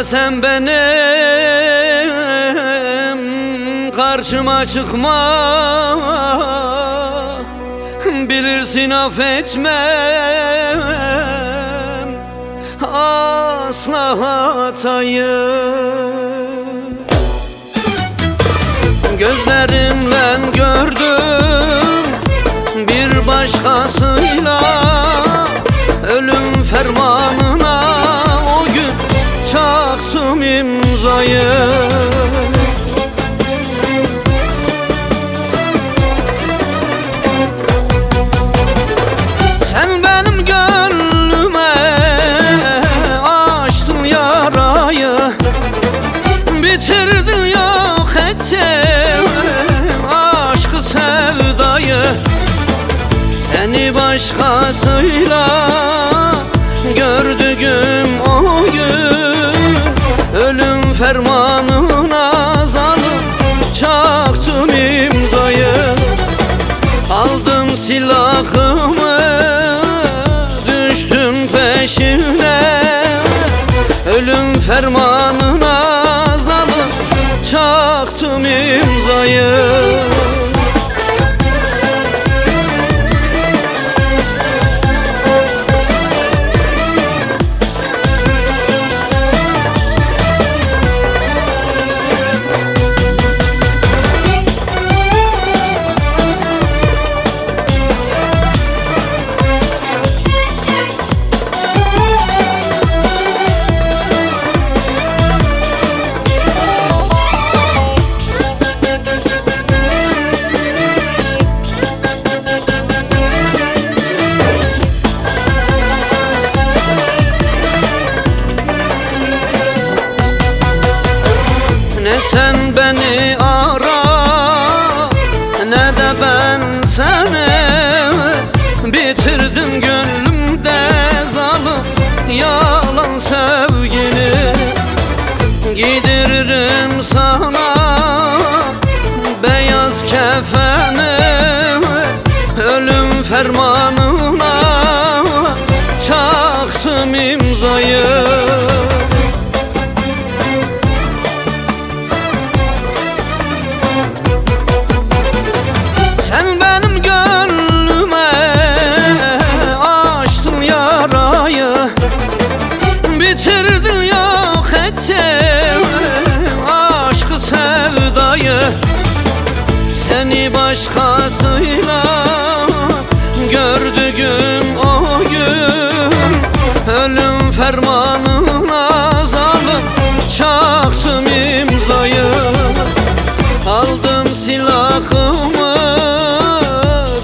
sen benim karşıma çıkma, bilirsin affetmem asla hatayı. Gözlerimle gördüm bir başkasıyla, ölüm fermanına o gün çaktım imzayı. Sen benim gönlüme açtın yarayı, bitirdin yok ettin aşkı sevdayı. Seni başkasıyla gördüğüm o gün, ölüm fermanına zalim çaktım imzayı. Aldım silahımı, düştüm peşine, ölüm fermanına zalim çaktım imzayı. Ne sen beni ara, ne de ben seni, bitirdim gönlümde zalim yalan sevgini. Giydiririm sana beyaz kefeni, ölüm fermanına çaktım imzayı. Sen benim gönlüme açtın yarayı, bitirdin yok ettin aşkı sevdayı. Seni başkasıyla gördüğüm o gün, ölüm fermanına zalim çaktım imzayı. Aldım silahımı,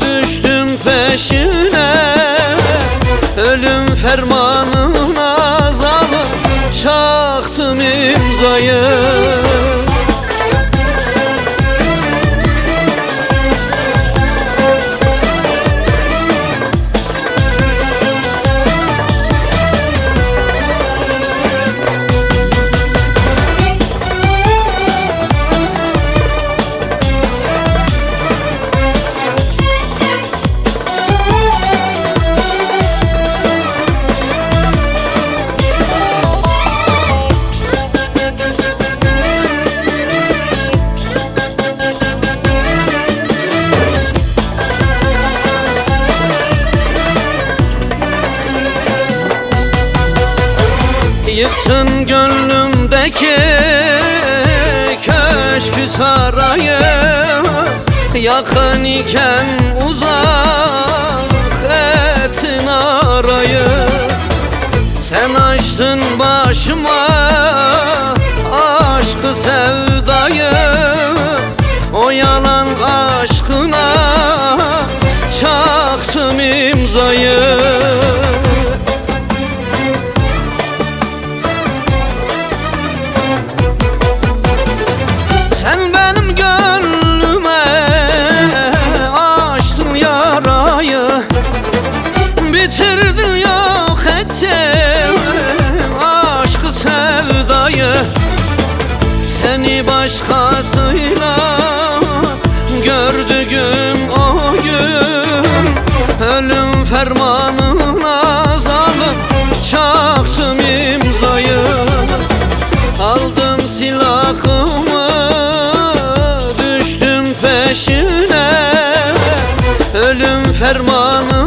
düştüm peşine, ölüm fermanına zalim çaktım imzayı. Yıktın gönlümdeki köşkü sarayı, yakın iken uzak ettin arayı. Sen açtın başıma aşkı sevdayı, o yalan aşkına çaktım imzayı. Sen benim gönlüme açtın yarayı, bitirdin yok ettin aşkı sevdayı. Seni başkasıyla gördüğüm o gün, ölüm fermanına zalim çaktım imzayı. fermanı